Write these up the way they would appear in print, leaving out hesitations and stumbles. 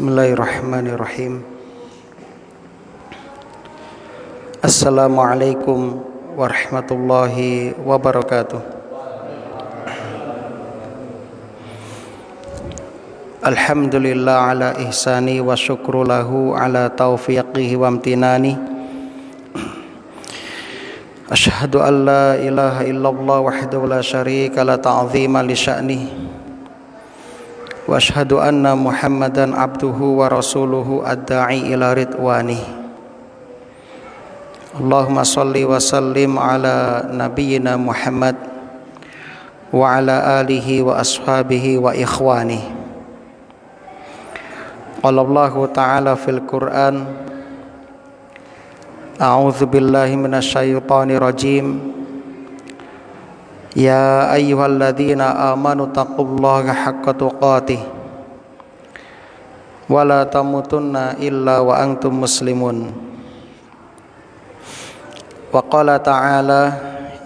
Bismillahirrahmanirrahim. Assalamualaikum warahmatullahi wabarakatuh. Alhamdulillah ala ihsani wa syukru lahu ala taufiqihi wa amtinani. Asyhadu an la ilaha illallah wahdahu la syarika la ta'zima li sya'nihi. Wa asyhadu anna Muhammadan abduhu wa rasuluhu ad-da'i ila ridwani. Allahumma salli wa sallim ala nabiyyina Muhammad wa ala alihi wa ashabihi wa ikhwani. Qala Allahu ta'ala fil Qur'an, a'udzu billahi minasyaitonir rajim. Ya ayyuhalladzina amanu taqullaha haqqa tuqatih wa la tamutunna illa wa antum muslimun. Wa qala ta'ala,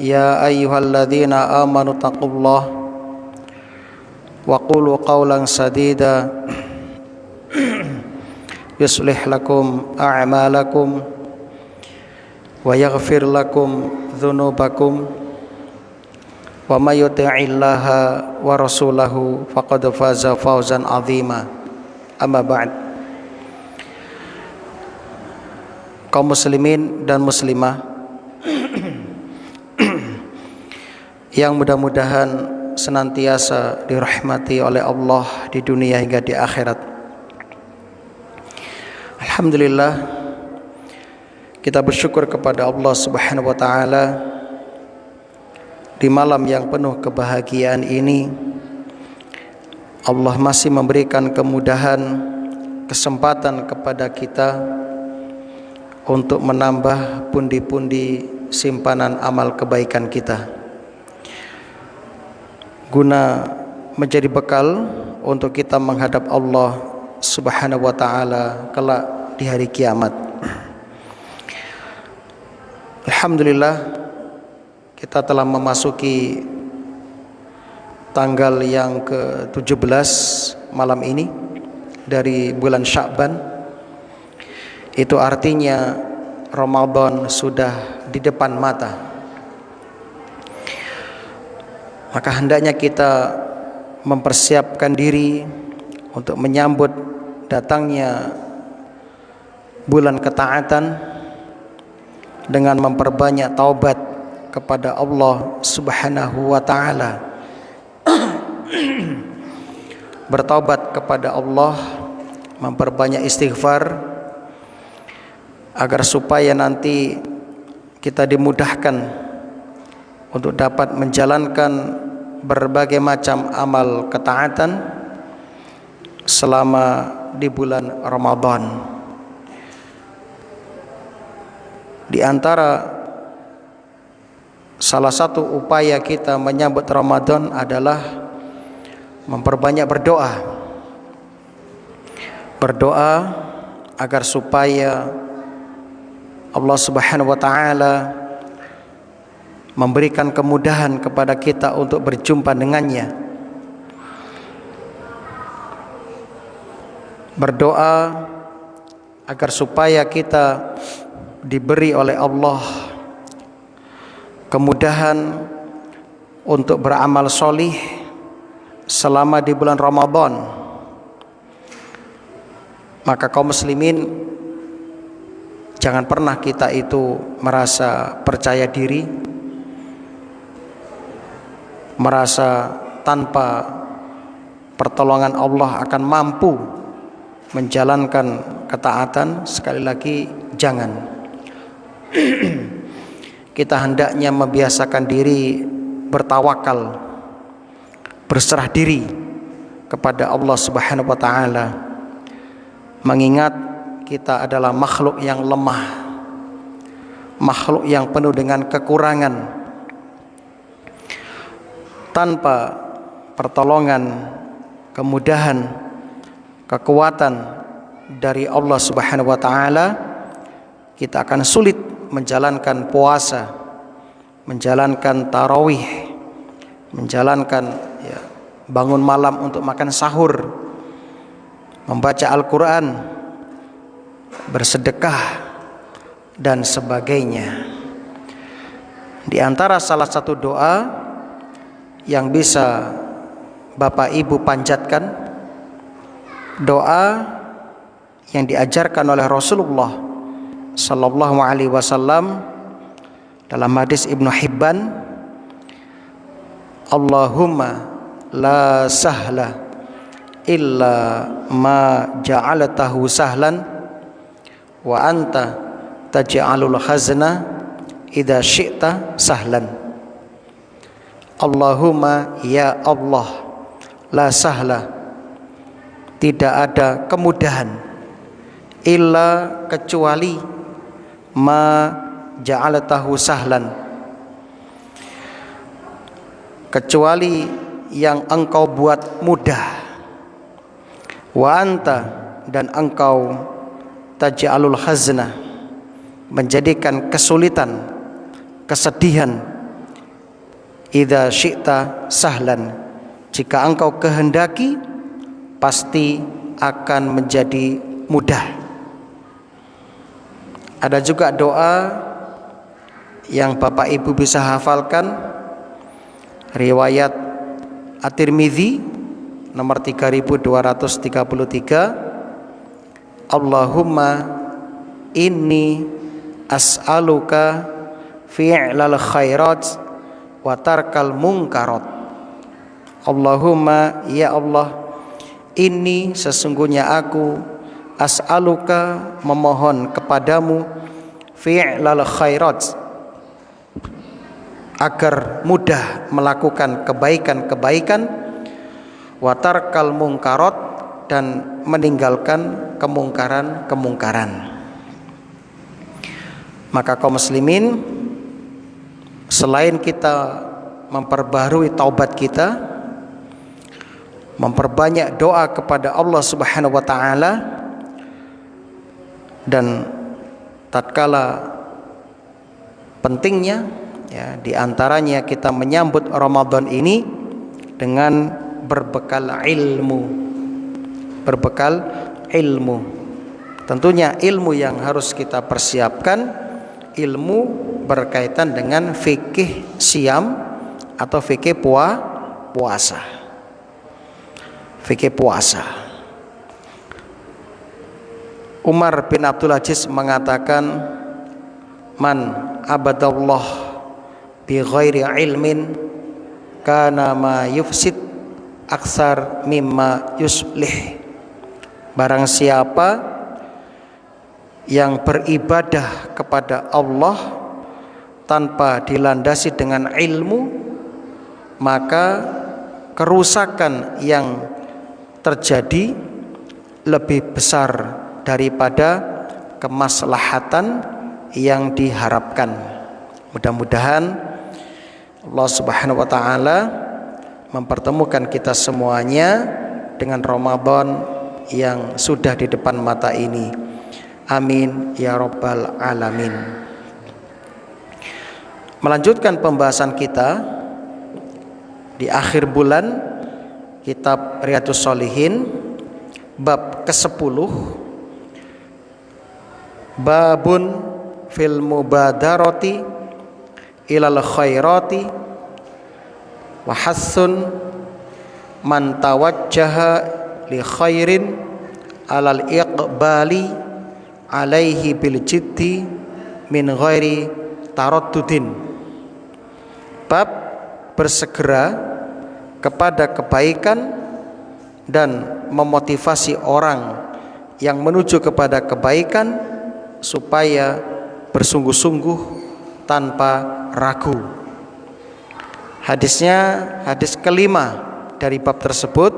ya ayyuhalladzina amanu taqullaha wa qulu qawlan sadida yuslih lakum a'malakum wa yaghfir lakum dzunubakum. Wa may yuti'illaha wa rasulahu faqad faza fawzan 'azima. Amma ba'd. Kaum muslimin dan muslimah yang mudah-mudahan senantiasa dirahmati oleh Allah di dunia hingga di akhirat. Alhamdulillah, kita bersyukur kepada Allah Subhanahu wa taala di malam yang penuh kebahagiaan ini. Allah masih memberikan kemudahan, kesempatan kepada kita untuk menambah pundi-pundi simpanan amal kebaikan kita, guna menjadi bekal untuk kita menghadap Allah Subhanahu wa ta'ala kelak di hari kiamat. Alhamdulillah, kita telah memasuki tanggal yang ke-17 malam ini dari bulan Sya'ban. Itu artinya Ramadan sudah di depan mata. Maka hendaknya kita mempersiapkan diri untuk menyambut datangnya bulan ketaatan dengan memperbanyak taubat kepada Allah Subhanahu wa ta'ala. Bertaubat kepada Allah, memperbanyak istighfar, agar supaya nanti kita dimudahkan untuk dapat menjalankan berbagai macam amal ketaatan selama di bulan Ramadan. Di antara salah satu upaya kita menyambut Ramadan adalah memperbanyak berdoa. Berdoa agar supaya Allah Subhanahu wa ta'ala memberikan kemudahan kepada kita untuk berjumpa dengannya. Berdoa agar supaya kita diberi oleh Allah kemudahan untuk beramal solih selama di bulan Ramadan. Maka kaum muslimin, jangan pernah kita itu merasa percaya diri, merasa tanpa pertolongan Allah akan mampu menjalankan ketaatan. Sekali lagi, jangan. Kita hendaknya membiasakan diri bertawakal, berserah diri kepada Allah Subhanahu wa ta'ala, mengingat kita adalah makhluk yang lemah, makhluk yang penuh dengan kekurangan. Tanpa pertolongan, kemudahan, kekuatan dari Allah Subhanahu wa ta'ala, kita akan sulit menjalankan puasa, menjalankan tarawih, menjalankan bangun malam untuk makan sahur, membaca Al-Quran, bersedekah, dan sebagainya. Di antara salah satu doa yang bisa Bapak Ibu panjatkan, doa yang diajarkan oleh Rasulullah sallallahu alaihi wasallam dalam hadis Ibnu Hibban, Allahumma la sahla illa ma ja'altahu sahlan wa anta taj'alul khazna idza syi'ta sahlan. Allahumma ya Allah, la sahla, tidak ada kemudahan, illa kecuali ma ja'altahu sahlan, kecuali yang engkau buat mudah, wa anta, dan engkau taj'alul khazna, menjadikan kesulitan, kesedihan, idza syi'ta sahlan, jika engkau kehendaki pasti akan menjadi mudah. Ada juga doa yang Bapak Ibu bisa hafalkan, riwayat At-Tirmidzi nomor 3233, Allahumma inni as'aluka fi'lal khairat wa tarkal munkarat. Allahumma ya Allah, ini sesungguhnya aku as'aluka, memohon kepadamu, fi'lal khairat, agar mudah melakukan kebaikan-kebaikan, wa tarkal munkarat, dan meninggalkan kemungkaran-kemungkaran. Maka kaum muslimin, selain kita memperbarui taubat kita, memperbanyak doa kepada Allah Subhanahu wa taala, dan tatkala pentingnya ya, di antaranya kita menyambut Ramadan ini dengan berbekal ilmu. Berbekal ilmu. Tentunya ilmu yang harus kita persiapkan, ilmu berkaitan dengan fikih siam atau fikih puasa. Fikih puasa. Umar bin Abdul Aziz mengatakan, man abadallah bi ghairi ilmin kana ma yufsid aksar mimma yuslih. Barang siapa yang beribadah kepada Allah tanpa dilandasi dengan ilmu, maka kerusakan yang terjadi lebih besar daripada kemaslahatan yang diharapkan. Mudah-mudahan Allah Subhanahu wa taala mempertemukan kita semuanya dengan Ramadan yang sudah di depan mata ini. Amin ya rabbal alamin. Melanjutkan pembahasan kita di akhir bulan kitab Riyadhus Shalihin, bab ke-10, babun fil mubadarati ilal khairati wa hassun man tawajjaha li khairin alal iqbali alaihi bil jiddi min ghairi taraddudin. Bab bersegera kepada kebaikan dan memotivasi orang yang menuju kepada kebaikan supaya bersungguh-sungguh tanpa ragu. Hadisnya hadis kelima dari bab tersebut,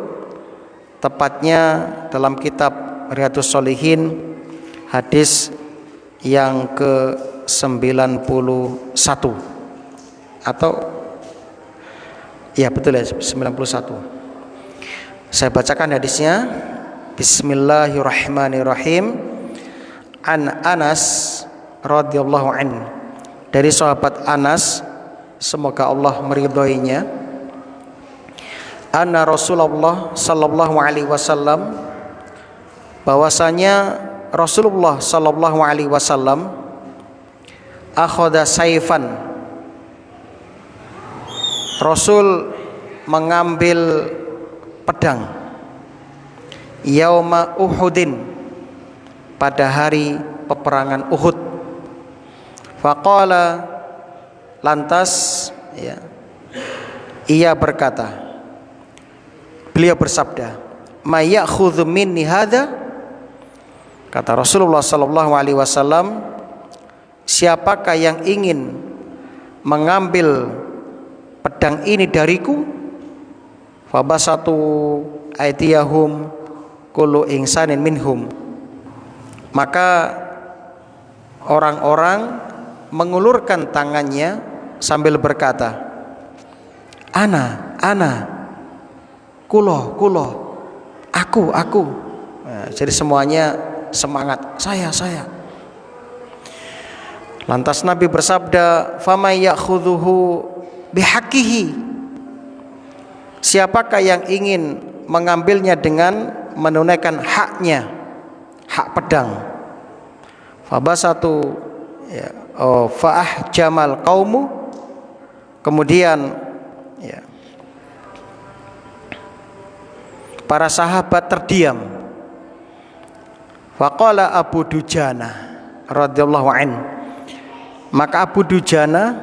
tepatnya dalam kitab Riyadhus Shalihin, hadis yang ke-91, atau ya betul ya, 91. Saya bacakan hadisnya. Bismillahirrahmanirrahim. An Anas radhiyallahu an, dari sahabat Anas, semoga Allah meridhoinya, anna Rasulullah sallallahu alaihi wasallam, bahwasanya Rasulullah sallallahu alaihi wasallam akhadha saifan, Rasul mengambil pedang, yauma Uhudin, pada hari peperangan Uhud. Faqala, lantas ia berkata, beliau bersabda, may ya'khudhu minni hadza, kata Rasulullah sallallahu alaihi wasallam, siapakah yang ingin mengambil pedang ini dariku? Fabasatu aydiyahum kullu insanin minhum, maka orang-orang mengulurkan tangannya sambil berkata, ana, kulo, aku. Nah, jadi semuanya semangat, saya. Lantas Nabi bersabda, famay ya'khudhuhu bihaqqihi, siapakah yang ingin mengambilnya dengan menunaikan haknya, hak pedang. Fabasatu fa'ah jamal qaumu, kemudian para sahabat terdiam. Faqala Abu Dujana radhiyallahu anhu, maka Abu Dujana,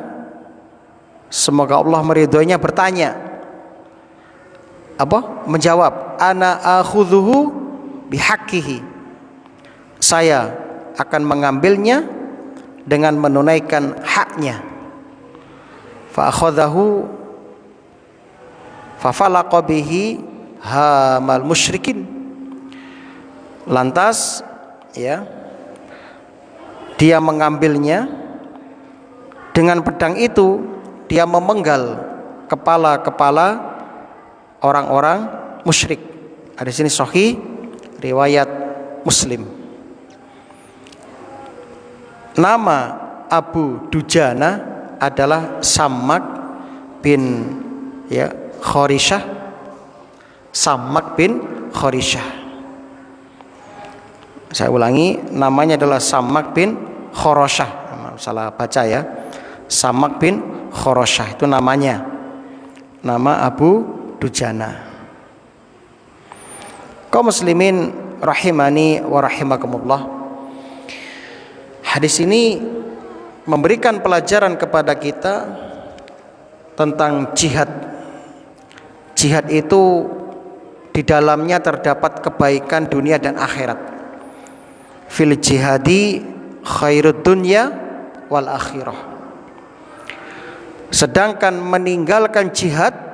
semoga Allah meridhoinya, bertanya, menjawab, ana akhudhuhu bihaqqihi, saya akan mengambilnya dengan menunaikan haknya. Fa akhadhahu fa falaqa bihi hamal musyrikin, lantas dia mengambilnya, dengan pedang itu dia memenggal kepala-kepala orang-orang musyrik. Ada di sini sahih riwayat Muslim. Nama Abu Dujana adalah Sammak bin Khorishah. Sammak bin Khorishah. Saya ulangi, namanya adalah Sammak bin Khorishah. Salah baca ya. Sammak bin Khorishah itu namanya. Nama Abu Dujana. Kaum muslimin rahimani wa rahimakumullah, hadis ini memberikan pelajaran kepada kita tentang jihad. Jihad itu di dalamnya terdapat kebaikan dunia dan akhirat. Fil jihadi khairud dunya wal akhirah. Sedangkan meninggalkan jihad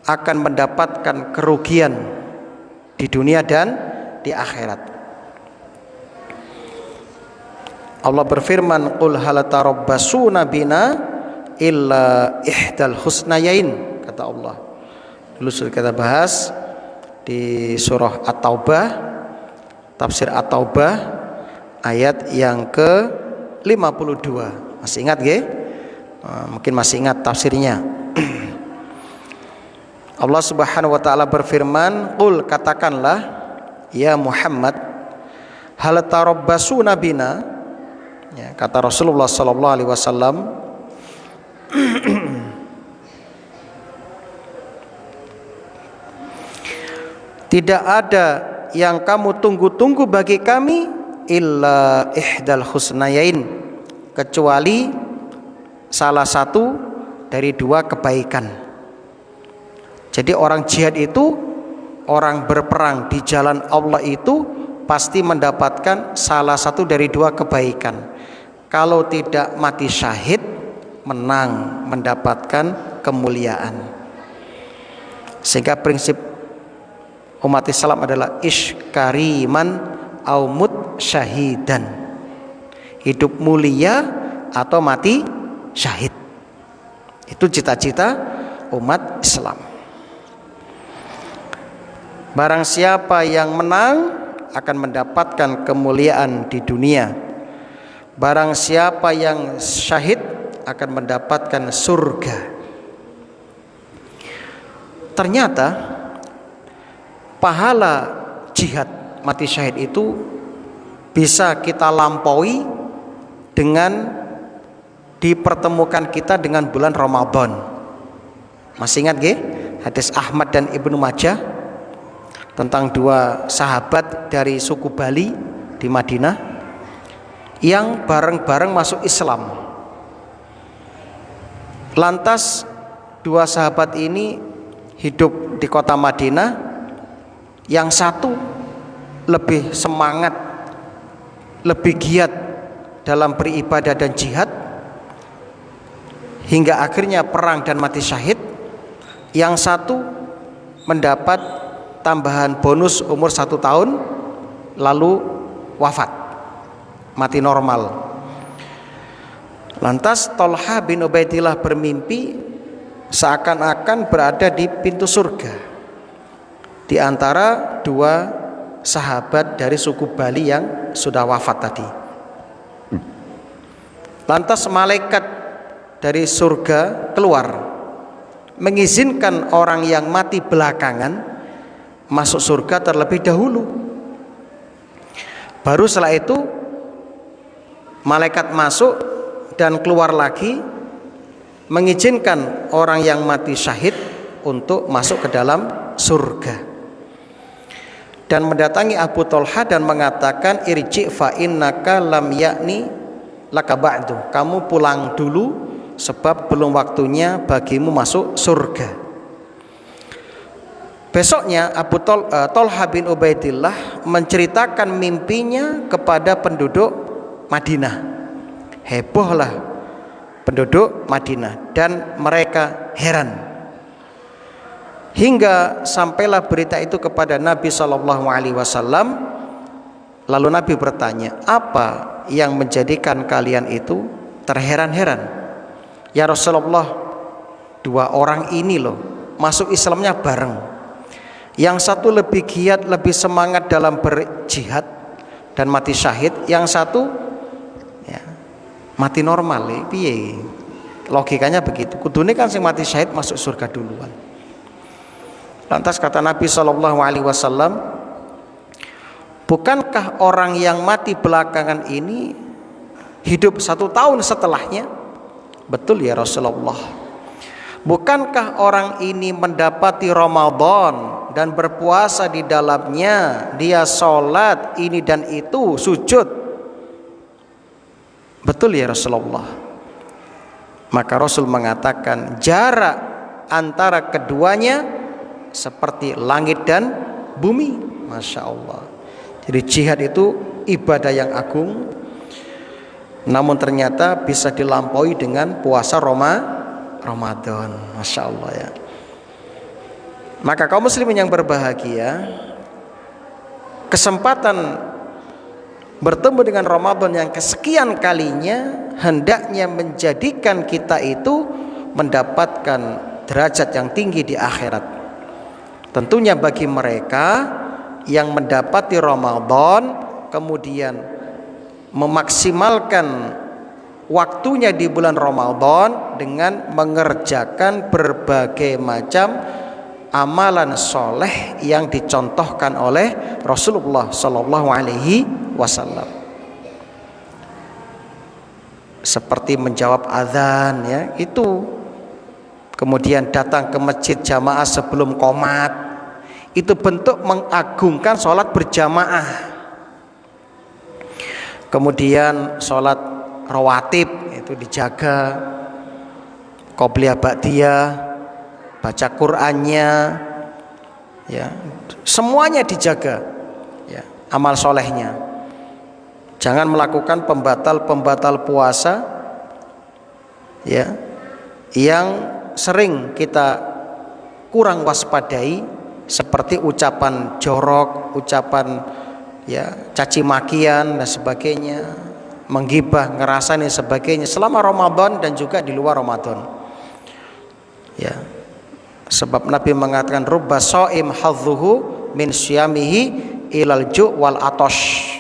akan mendapatkan kerugian di dunia dan di akhirat. Allah berfirman, qul hal tarabbasuna bina illa ihdal husnayain, kata Allah. Dulu sudah kita bahas di surah At-Taubah, tafsir At-Taubah ayat yang ke-52. Masih ingat nggih? Mungkin masih ingat tafsirnya. Allah Subhanahu wa taala berfirman, qul, katakanlah ya Muhammad, hal tarabbasuna bina, kata Rasulullah sallallahu alaihi wasallam, tidak ada yang kamu tunggu-tunggu bagi kami illa ihdal husnayain, kecuali salah satu dari dua kebaikan. Jadi orang jihad itu, orang berperang di jalan Allah itu pasti mendapatkan salah satu dari dua kebaikan. Kalau tidak mati syahid, menang, mendapatkan kemuliaan. Sehingga prinsip umat Islam adalah ish kariman au mut syahidan, hidup mulia atau mati syahid. Itu cita-cita umat Islam. Barang siapa yang menang akan mendapatkan kemuliaan di dunia. Barang siapa yang syahid akan mendapatkan surga. Ternyata pahala jihad, mati syahid itu bisa kita lampaui dengan dipertemukan kita dengan bulan Ramadan. Masih ingat nggih hadis Ahmad dan Ibnu Majah tentang dua sahabat dari suku Bali di Madinah yang bareng-bareng masuk Islam. Lantas dua sahabat ini hidup di kota Madinah. Yang satu lebih semangat, lebih giat dalam beribadah dan jihad hingga akhirnya perang dan mati syahid. Yang satu mendapat tambahan bonus umur 1 tahun lalu wafat, mati normal. Lantas Thalha bin Ubaidillah bermimpi seakan-akan berada di pintu surga di antara dua sahabat dari suku Bali yang sudah wafat tadi. Lantas malaikat dari surga keluar mengizinkan orang yang mati belakangan masuk surga terlebih dahulu. Baru setelah itu malaikat masuk dan keluar lagi mengizinkan orang yang mati syahid untuk masuk ke dalam surga. Dan mendatangi Abu Thalha dan mengatakan irji fa innaka lam yakni laka ba'du, kamu pulang dulu sebab belum waktunya bagimu masuk surga. Besoknya Thalha bin Ubaidillah menceritakan mimpinya kepada penduduk Madinah. Hebohlah penduduk Madinah dan mereka heran. Hingga sampailah berita itu kepada Nabi SAW. Lalu Nabi bertanya, apa yang menjadikan kalian itu terheran-heran? Ya Rasulullah, dua orang ini loh masuk Islamnya bareng. Yang satu lebih giat, lebih semangat dalam berjihad dan mati syahid. Yang satu ya, mati normal. Piye? Logikanya begitu. Kudune kan sing mati syahid masuk surga duluan. Lantas kata Nabi SAW, bukankah orang yang mati belakangan ini hidup 1 tahun setelahnya? Betul ya Rasulullah. Bukankah orang ini mendapati Ramadan dan berpuasa di dalamnya, dia sholat ini dan itu, sujud? Betul ya Rasulullah. Maka Rasul mengatakan jarak antara keduanya seperti langit dan bumi. Masya Allah. Jadi jihad itu ibadah yang agung, namun ternyata bisa dilampaui dengan puasa Ramadan. Masya Allah ya. Maka kaum muslimin yang berbahagia, kesempatan bertemu dengan Ramadan yang kesekian kalinya hendaknya menjadikan kita itu mendapatkan derajat yang tinggi di akhirat. Tentunya bagi mereka yang mendapati Ramadan kemudian memaksimalkan waktunya di bulan Ramadan dengan mengerjakan berbagai macam amalan soleh yang dicontohkan oleh Rasulullah Sallallahu Alaihi Wasallam, seperti menjawab azan ya itu, kemudian datang ke masjid jamaah sebelum qomat, itu bentuk mengagungkan sholat berjamaah. Kemudian sholat rawatib itu dijaga, qobliyah ba'diyah, baca Qur'annya ya, semuanya dijaga ya, amal solehnya. Jangan melakukan pembatal puasa ya, yang sering kita kurang waspadai, seperti ucapan jorok, ucapan ya caci makian dan sebagainya, menggibah, ngerasain dan sebagainya selama Ramadan dan juga di luar Ramadan. Ya. Sebab Nabi mengatakan rubba shaim hadzuhu min syiyamihi ilal ju' wal atosh.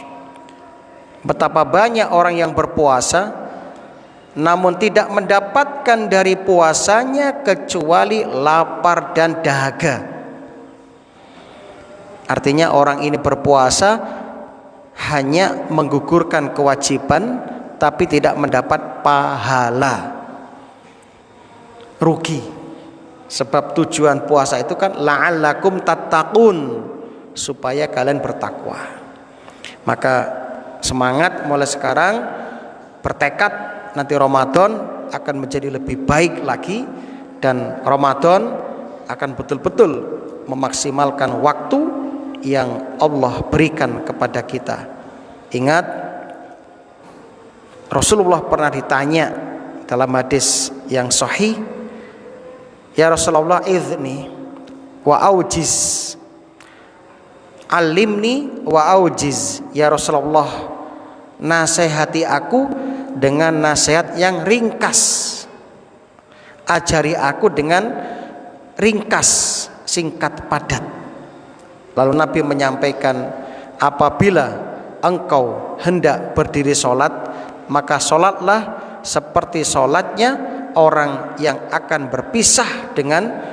Betapa banyak orang yang berpuasa namun tidak mendapatkan dari puasanya kecuali lapar dan dahaga. Artinya orang ini berpuasa hanya menggugurkan kewajiban tapi tidak mendapat pahala. Rugi. Sebab tujuan puasa itu kan la'allakum tattaqun, supaya kalian bertakwa. Maka semangat mulai sekarang, bertekad nanti Ramadan akan menjadi lebih baik lagi, dan Ramadan akan betul-betul memaksimalkan waktu yang Allah berikan kepada kita. Ingat, Rasulullah pernah ditanya dalam hadis yang sahih, ya Rasulullah, idzni wa aujiz, alimni wa aujiz. Ya Rasulullah, nasihati aku dengan nasihat yang ringkas, ajari aku dengan ringkas, singkat, padat. Lalu Nabi menyampaikan, apabila engkau hendak berdiri sholat, maka sholatlah seperti sholatnya orang yang akan berpisah dengan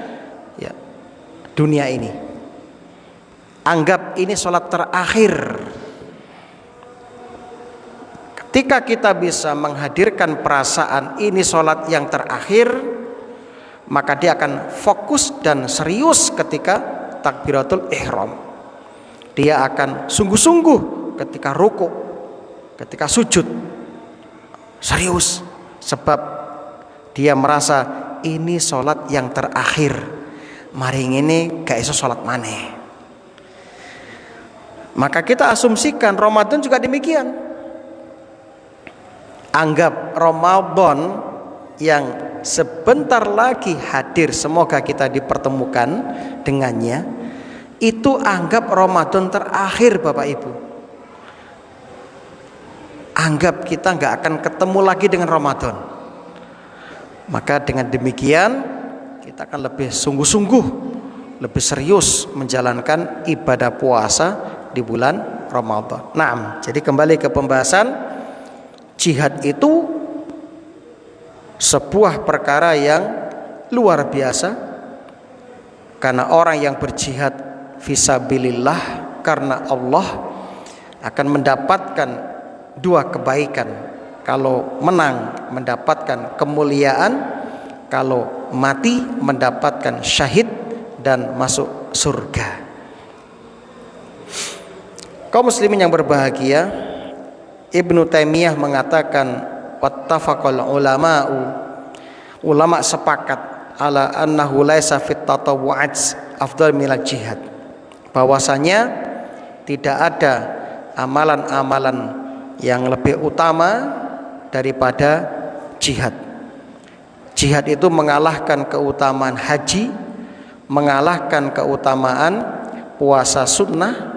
dunia ini. Anggap ini sholat terakhir. Ketika kita bisa menghadirkan perasaan ini sholat yang terakhir, maka dia akan fokus dan serius ketika takbiratul ihram. Dia akan sungguh-sungguh ketika rukuk, ketika sujud, serius, sebab dia merasa ini sholat yang terakhir. Mari ini gak iso sholat maneh. Maka kita asumsikan Ramadan juga demikian. Anggap Ramadan yang sebentar lagi hadir, semoga kita dipertemukan dengannya, itu anggap Ramadan terakhir Bapak Ibu. Anggap kita gak akan ketemu lagi dengan Ramadan. Maka dengan demikian kita akan lebih sungguh-sungguh, lebih serius menjalankan ibadah puasa di bulan Ramadan. Nah, jadi kembali ke pembahasan, jihad itu sebuah perkara yang luar biasa, karena orang yang berjihad fisabilillah karena Allah akan mendapatkan dua kebaikan. Kalau menang mendapatkan kemuliaan, kalau mati mendapatkan syahid dan masuk surga. Kaum muslimin yang berbahagia, Ibnu Taimiyah mengatakan, wattafaqal ulama'u, ulama sepakat ala annahu laisa fit tatawwu'at afdal minal jihad, bahwasanya tidak ada amalan-amalan yang lebih utama daripada jihad. Jihad itu mengalahkan keutamaan haji, mengalahkan keutamaan puasa sunnah,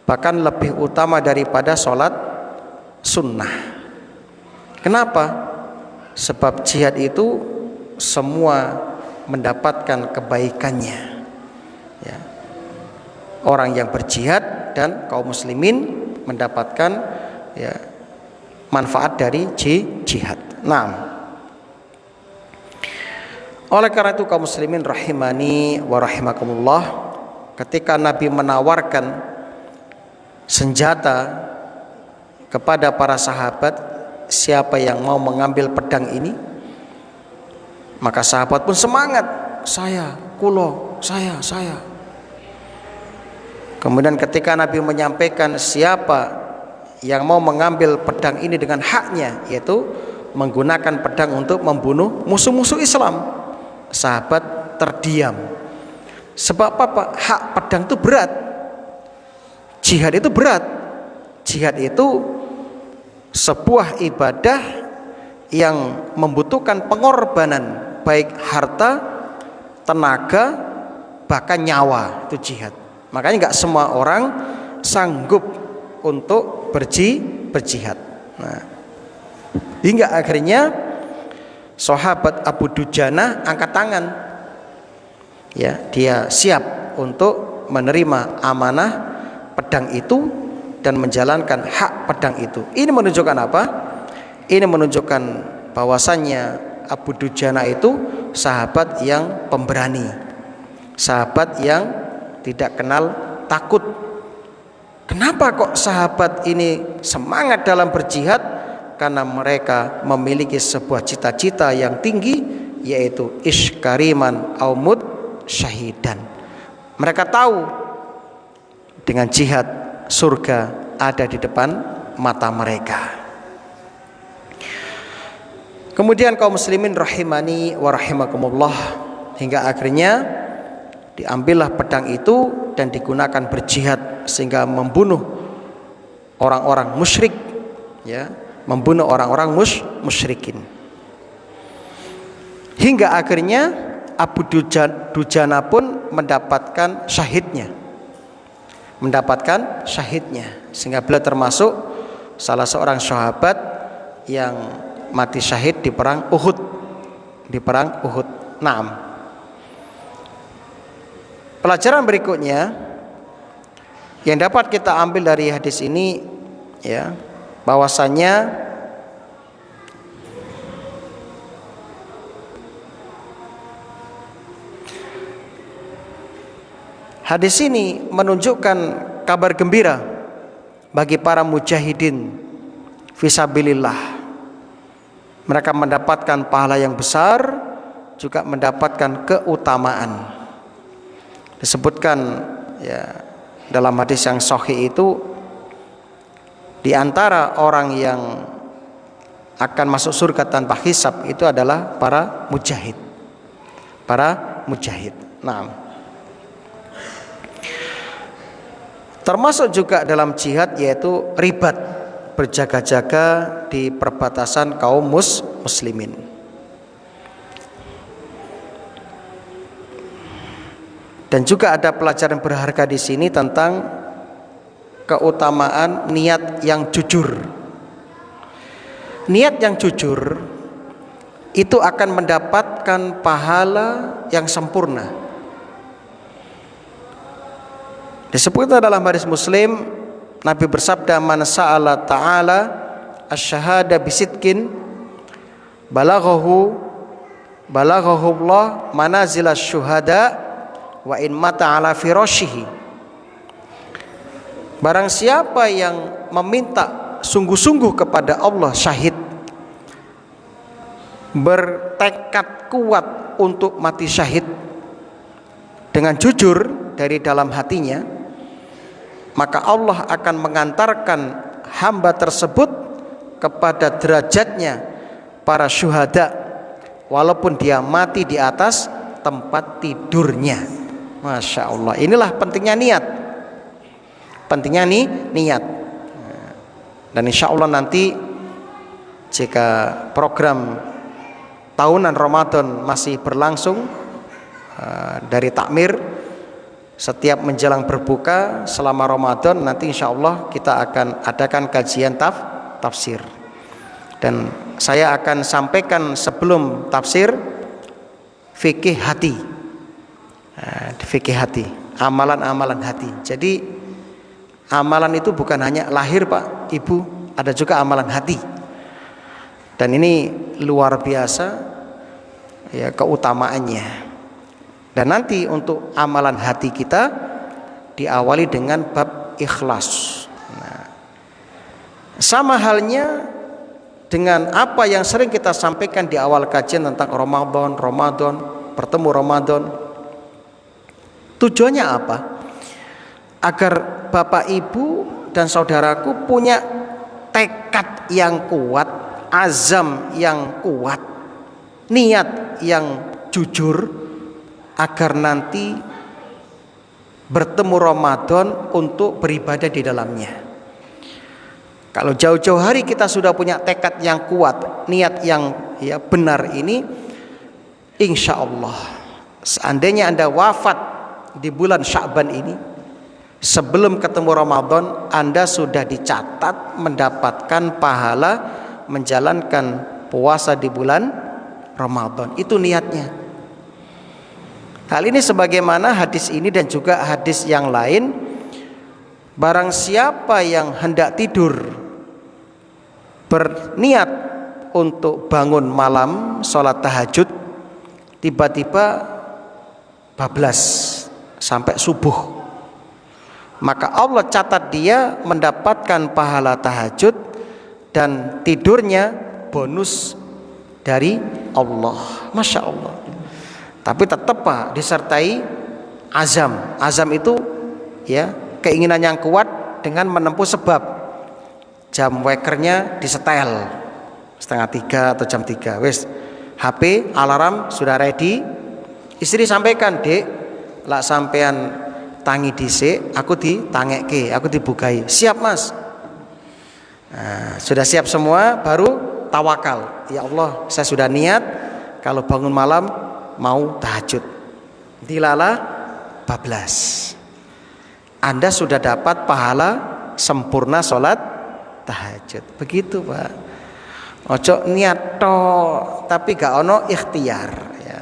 bahkan lebih utama daripada sholat sunnah. Kenapa? Sebab jihad itu semua mendapatkan kebaikannya, ya. Orang yang berjihad dan kaum muslimin mendapatkan manfaat dari jihad. Nah, oleh karena itu kaum muslimin rahimani wa rahimakumullah, ketika Nabi menawarkan senjata kepada para sahabat, siapa yang mau mengambil pedang ini, maka sahabat pun semangat, saya, kulo, saya. Kemudian ketika Nabi menyampaikan siapa yang mau mengambil pedang ini dengan haknya, yaitu menggunakan pedang untuk membunuh musuh-musuh Islam, sahabat terdiam. Sebab apa? Hak pedang itu berat, jihad itu berat. Jihad itu sebuah ibadah yang membutuhkan pengorbanan, baik harta, tenaga, bahkan nyawa. Itu jihad. Makanya gak semua orang sanggup untuk berjihad. Nah, hingga akhirnya sahabat Abu Dujana angkat tangan, ya, dia siap untuk menerima amanah pedang itu dan menjalankan hak pedang itu. Ini menunjukkan apa? Ini menunjukkan bahwasannya Abu Dujana itu sahabat yang pemberani, sahabat yang tidak kenal takut. Kenapa kok sahabat ini semangat dalam berjihad? Karena mereka memiliki sebuah cita-cita yang tinggi, yaitu iskariman aumud syahidan. Mereka tahu dengan jihad surga ada di depan mata mereka. Kemudian kaum muslimin rahimani wa rahimakumullah, hingga akhirnya diambillah pedang itu dan digunakan berjihad sehingga membunuh orang-orang musyrik, ya, membunuh orang-orang musyrikin. Hingga akhirnya Abu Dujana pun mendapatkan syahidnya. Sehingga beliau termasuk salah seorang sahabat yang mati syahid di perang Uhud. Naam. Pelajaran berikutnya yang dapat kita ambil dari hadis ini, ya, bahwasanya hadis ini menunjukkan kabar gembira bagi para mujahidin fisabilillah. Mereka mendapatkan pahala yang besar, juga mendapatkan keutamaan. Disebutkan, ya, dalam hadis yang sahih itu, di antara orang yang akan masuk surga tanpa hisab itu adalah para mujahid. Nah, termasuk juga dalam jihad yaitu ribat, berjaga-jaga di perbatasan kaum muslimin. Dan juga ada pelajaran berharga di sini tentang keutamaan niat yang jujur. Niat yang jujur itu akan mendapatkan pahala yang sempurna. Disebutkan dalam hadis Muslim, Nabi bersabda, "Man sa'ala ta'ala asy-syahada bisidqin balaghahu Allah manazilas syuhada wa in mata ala firashihi." Barang siapa yang meminta sungguh-sungguh kepada Allah, syahid, bertekad kuat untuk mati syahid dengan jujur dari dalam hatinya, maka Allah akan mengantarkan hamba tersebut kepada derajatnya para syuhada, walaupun dia mati di atas tempat tidurnya. Masya Allah, inilah pentingnya niat. Niat. Dan insya Allah nanti jika program tahunan Ramadan masih berlangsung, dari takmir setiap menjelang berbuka selama Ramadan, nanti insya Allah kita akan adakan kajian tafsir. Dan saya akan sampaikan sebelum tafsir fikih hati. Fikih hati, amalan-amalan hati. Jadi amalan itu bukan hanya lahir Pak, Ibu, ada juga amalan hati. Dan ini luar biasa, ya, keutamaannya. Dan nanti untuk amalan hati kita diawali dengan bab ikhlas. Nah, sama halnya dengan apa yang sering kita sampaikan di awal kajian tentang Ramadan, bertemu Ramadan. Tujuannya apa? Agar Bapak, Ibu, dan saudaraku punya tekad yang kuat, azam yang kuat, niat yang jujur, agar nanti bertemu Ramadan untuk beribadah di dalamnya. Kalau jauh-jauh hari kita sudah punya tekad yang kuat, niat yang, ya, benar ini, insya Allah seandainya Anda wafat di bulan Sya'ban ini, sebelum ketemu Ramadan, Anda sudah dicatat mendapatkan pahala menjalankan puasa di bulan Ramadan. Itu niatnya. Hal ini sebagaimana hadis ini dan juga hadis yang lain, barang siapa yang hendak tidur berniat untuk bangun malam sholat tahajud, tiba-tiba bablas sampai subuh, maka Allah catat dia mendapatkan pahala tahajud dan tidurnya bonus dari Allah. Masya Allah. Tapi tetap Pak disertai azam. Azam itu ya keinginan yang kuat dengan menempuh sebab. Jam wakernya disetel 2:30 atau jam 3. Wes HP alarm sudah ready. Istri sampaikan, "Dek, lak sampean tangi dhisik, aku ditangeke, aku dibukai." "Siap, Mas." Nah, sudah siap semua, baru tawakal. "Ya Allah, saya sudah niat kalau bangun malam mau tahajud." Dilala bablas. Anda sudah dapat pahala sempurna sholat tahajud. Begitu Pak. Ojo niat tok tapi gak ono ikhtiar ya.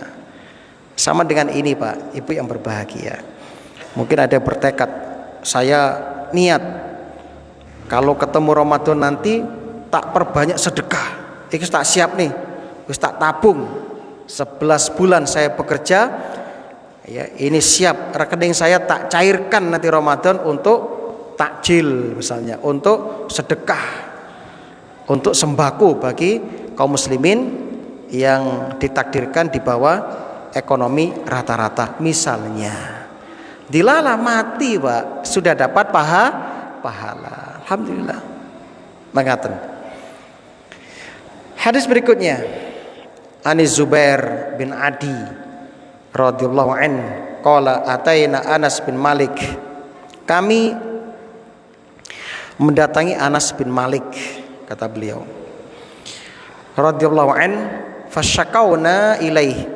Sama dengan ini Pak, ibu yang berbahagia. Mungkin ada yang bertekad, saya niat kalau ketemu Ramadan nanti tak perbanyak sedekah. Iki tak siap nih, wis tak tabung 11 bulan saya bekerja ya, ini siap rekening saya tak cairkan nanti Ramadan untuk takjil misalnya, untuk sedekah, untuk sembako bagi kaum muslimin yang ditakdirkan di bawah ekonomi rata-rata misalnya. Dilala mati Pak, sudah dapat pahala. Alhamdulillah. Mengaten. Hadis berikutnya Ani Zubair bin Adi radhiyallahu an qala ataina Anas bin Malik. Kami mendatangi Anas bin Malik, kata beliau radhiyallahu an, fasyakauna ilaih.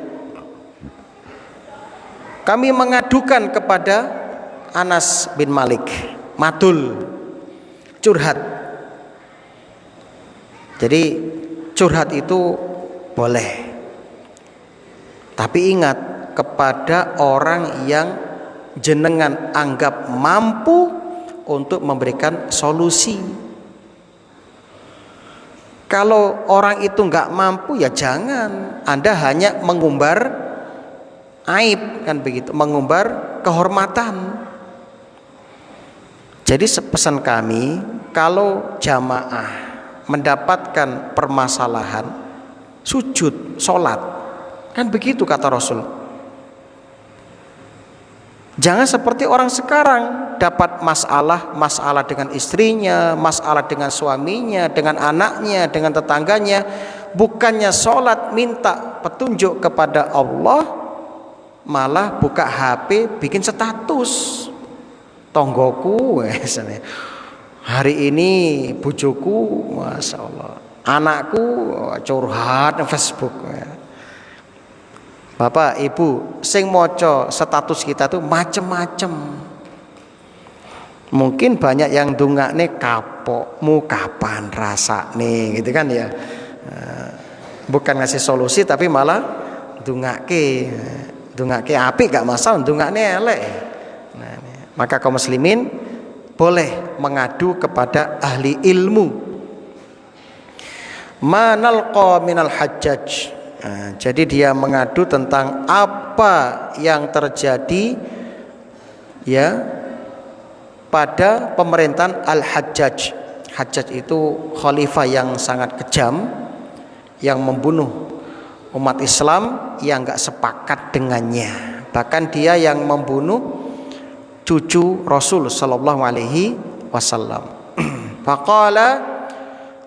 Kami mengadukan kepada Anas bin Malik, matul, curhat. Jadi curhat itu boleh, tapi ingat kepada orang yang jenengan anggap mampu untuk memberikan solusi. Kalau orang itu nggak mampu ya jangan. Anda hanya mengumbar aib kan begitu, mengumbar kehormatan. Jadi pesan kami, kalau jamaah mendapatkan permasalahan, sujud, sholat, kan begitu kata Rasul. Jangan seperti orang sekarang dapat masalah dengan istrinya, masalah dengan suaminya, dengan anaknya, dengan tetangganya, bukannya sholat minta petunjuk kepada Allah, malah buka HP bikin status. Tonggoku hari ini bujuku, masya Allah, anakku curhat di Facebook. Bapak, Ibu, sing moco status kita tuh macem-macem. Mungkin banyak yang dungakne kapokmu kapan rasane gitu kan ya. Bukan ngasih solusi tapi malah dungake apik gak masalah, dungakne elek. Nah, maka kaum muslimin boleh mengadu kepada ahli ilmu. Manalqa minal hajjaj. Nah, jadi dia mengadu tentang apa yang terjadi ya pada pemerintahan Al-Hajjaj. Hajjaj itu khalifah yang sangat kejam, yang membunuh umat Islam yang enggak sepakat dengannya. Bahkan dia yang membunuh cucu Rasul sallallahu alaihi wasallam. Faqala,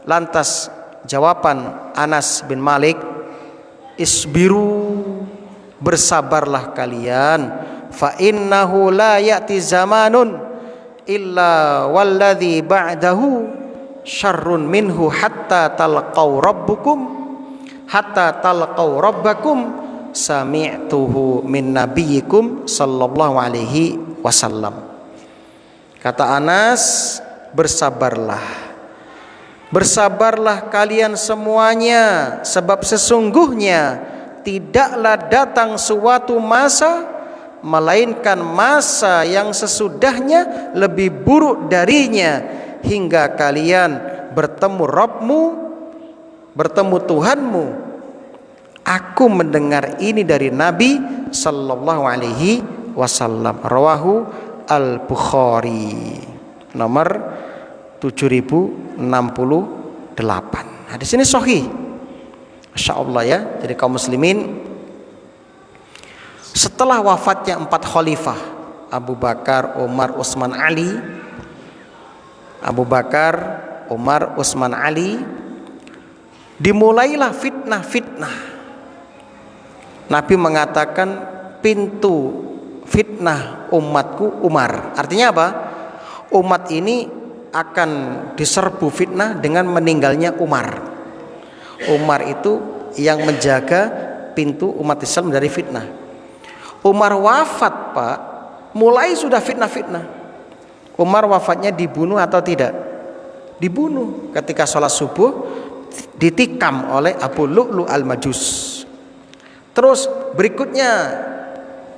lantas jawaban Anas bin Malik, isbiru, bersabarlah kalian, fa innahu la ya'ti zamanun illa walladhi ba'dahu syarrun minhu hatta talqaw rabbakum sami'tuhu min nabiyikum sallallahu alaihi wasallam. Kata Anas, bersabarlah kalian semuanya, sebab sesungguhnya tidaklah datang suatu masa melainkan masa yang sesudahnya lebih buruk darinya, hingga kalian bertemu Rabbmu, bertemu Tuhanmu. Aku mendengar ini dari Nabi sallallahu alaihi wasallam. Rawahu Al-Bukhari nomor 7068. Hadis ini sahih. Masya Allah ya. Jadi kaum muslimin, setelah wafatnya 4 khalifah, Abu Bakar, Umar, Utsman, Ali, Abu Bakar, Umar, Utsman, Ali, dimulailah fitnah-fitnah. Nabi mengatakan pintu fitnah umatku Umar. Artinya apa? Umat ini akan diserbu fitnah dengan meninggalnya Umar. Umar itu yang menjaga pintu umat Islam dari fitnah. Umar wafat, Pak, mulai sudah fitnah-fitnah. Umar wafatnya dibunuh atau tidak? Dibunuh ketika sholat subuh, ditikam oleh Abu Lu'lu' al-Majus. Terus berikutnya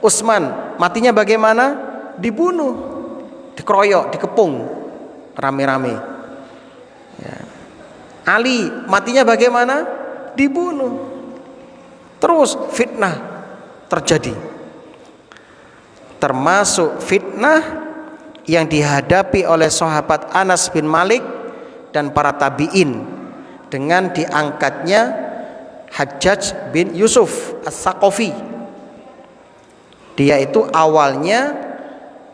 Utsman, matinya bagaimana? Dibunuh, dikeroyok, dikepung rame-rame ya. Ali matinya bagaimana? Dibunuh. Terus fitnah terjadi, termasuk fitnah yang dihadapi oleh sahabat Anas bin Malik dan para tabi'in dengan diangkatnya Hajjaj bin Yusuf As-Saqafi. Dia itu awalnya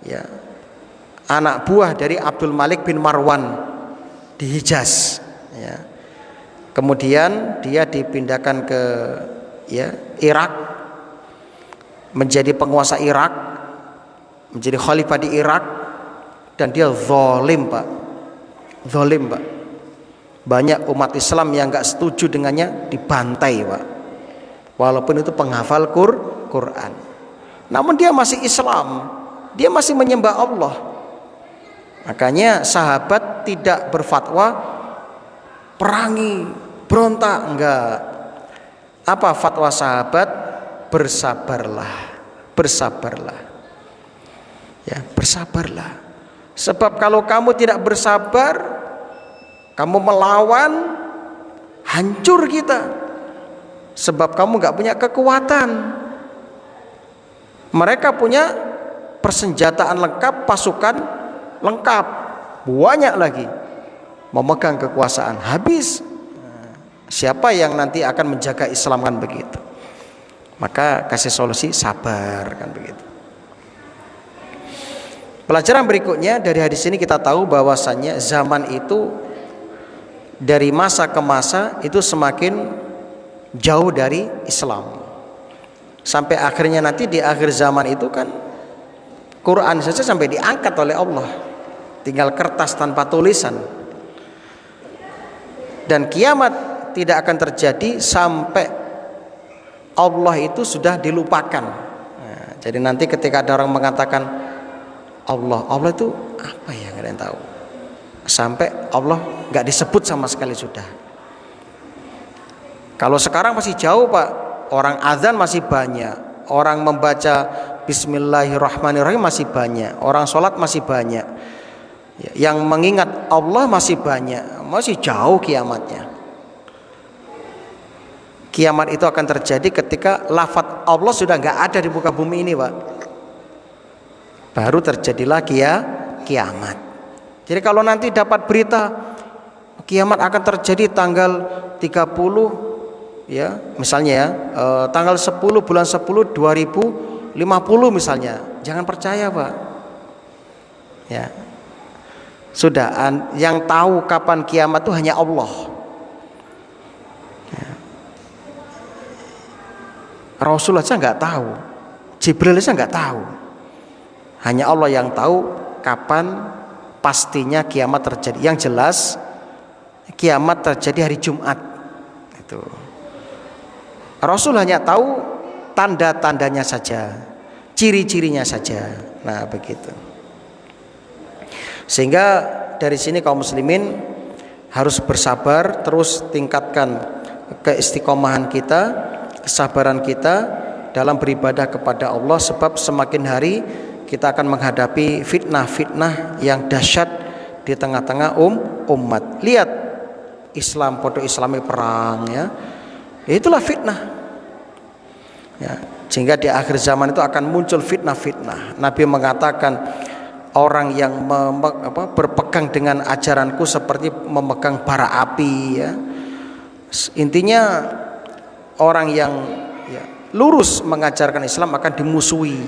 ya anak buah dari Abdul Malik bin Marwan di Hijaz ya. Kemudian dia dipindahkan ke ya Irak, menjadi penguasa Irak, menjadi khalifah di Irak, dan dia zalim, Pak. Zalim, Pak. Banyak umat Islam yang enggak setuju dengannya dibantai, Pak. Walaupun itu penghafal Quran. Namun dia masih Islam, dia masih menyembah Allah. Makanya sahabat tidak berfatwa perangi, berontak, enggak. Apa fatwa sahabat? Bersabarlah, bersabarlah. Ya, bersabarlah. Sebab kalau kamu tidak bersabar, kamu melawan, hancur kita. Sebab kamu enggak punya kekuatan. Mereka punya persenjataan lengkap, pasukan lengkap, banyak lagi, memegang kekuasaan, habis. Siapa yang nanti akan menjaga Islam, kan begitu. Maka kasih solusi, sabar, kan begitu. Pelajaran berikutnya dari hadis ini kita tahu bahwasannya zaman itu dari masa ke masa itu semakin jauh dari Islam. Sampai akhirnya nanti di akhir zaman itu kan Quran saja sampai diangkat oleh Allah, tinggal kertas tanpa tulisan. Dan kiamat tidak akan terjadi sampai Allah itu sudah dilupakan. Nah, jadi nanti ketika ada orang mengatakan Allah itu apa ya, nggak ada yang tahu. Sampai Allah nggak disebut sama sekali sudah. Kalau sekarang masih jauh, Pak. Orang azan masih banyak, orang membaca Bismillahirrahmanirrahim masih banyak, orang sholat masih banyak, yang mengingat Allah masih banyak, masih jauh kiamatnya. Kiamat itu akan terjadi ketika lafaz Allah sudah nggak ada di muka bumi ini, Pak. Baru terjadilah kiamat. Jadi kalau nanti dapat berita kiamat akan terjadi tanggal 30 ya, misalnya ya, tanggal 10 bulan 10 2050 misalnya, jangan percaya, Pak. Ya. Sudah, yang tahu kapan kiamat itu hanya Allah. Ya. Rasul saja nggak tahu, Jibril saja nggak tahu. Hanya Allah yang tahu kapan pastinya kiamat terjadi. Yang jelas kiamat terjadi hari Jumat. Itu. Rasul hanya tahu tanda-tandanya saja, ciri-cirinya saja. Nah, begitu. Sehingga dari sini kaum muslimin harus bersabar, terus tingkatkan keistiqomahan kita, kesabaran kita dalam beribadah kepada Allah, sebab semakin hari kita akan menghadapi fitnah-fitnah yang dahsyat di tengah-tengah umat. Lihat Islam, podo Islami perang ya. Itulah fitnah ya, sehingga di akhir zaman itu akan muncul fitnah-fitnah. Nabi mengatakan orang yang berpegang dengan ajaranku seperti memegang bara api ya. Intinya orang yang ya, lurus mengajarkan Islam akan dimusuhi,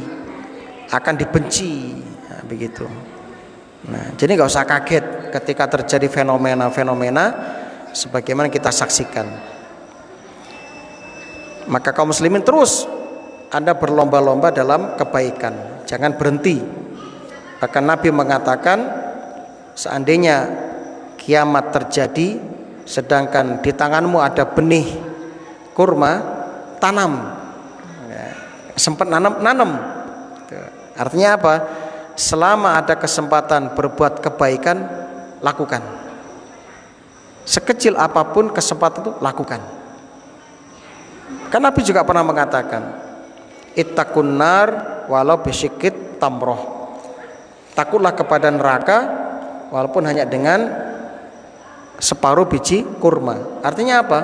akan dibenci, nah, begitu. Nah, jadi nggak usah kaget ketika terjadi fenomena-fenomena sebagaimana kita saksikan. Maka kaum muslimin terus Anda berlomba-lomba dalam kebaikan, jangan berhenti. Bahkan Nabi mengatakan seandainya kiamat terjadi sedangkan di tanganmu ada benih kurma, tanam. Ya, sempat nanam. Artinya apa? Selama ada kesempatan berbuat kebaikan, lakukan. Sekecil apapun kesempatan itu lakukan. Kan Nabi juga pernah mengatakan, ittaqun nar walau bisyikit tamroh. Takutlah kepada neraka walaupun hanya dengan separuh biji kurma. Artinya apa?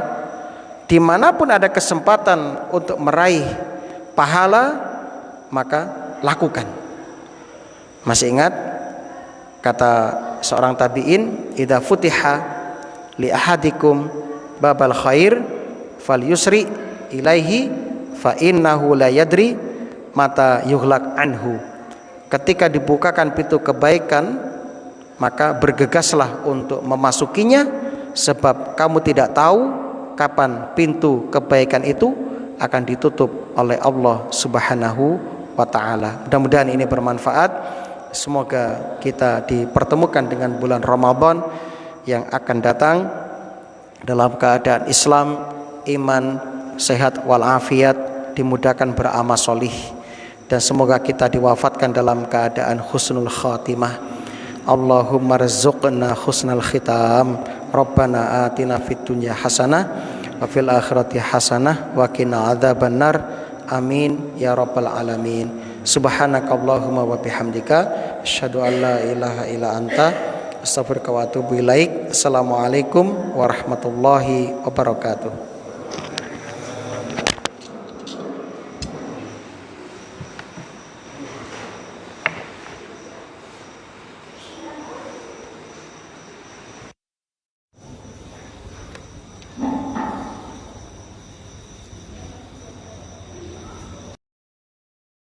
Dimanapun ada kesempatan untuk meraih pahala, maka lakukan. Masih ingat kata seorang tabi'in, idza futiha li ahadikum babal khair falyusri ilaihi fa innahu la yadri mata yughlaq anhu. Ketika dibukakan pintu kebaikan, maka bergegaslah untuk memasukinya, sebab kamu tidak tahu kapan pintu kebaikan itu akan ditutup oleh Allah Subhanahu wa ta'ala. Mudah-mudahan ini bermanfaat. Semoga kita dipertemukan dengan bulan Ramadan yang akan datang dalam keadaan Islam, iman, sehat walafiat, dimudahkan beramal solih, dan semoga kita diwafatkan dalam keadaan husnul khatimah. Allahumma rizzuqna husnal khitam. Rabbana atina fid dunya hasanah wa fil akhirati hasanah wa qina adzabannar. Amin ya rabbal alamin. Subhanakallahumma wa bihamdika asyhadu an la ilaha illa anta astaghfiruka wa atubu ilaik. Assalamualaikum warahmatullahi wabarakatuh.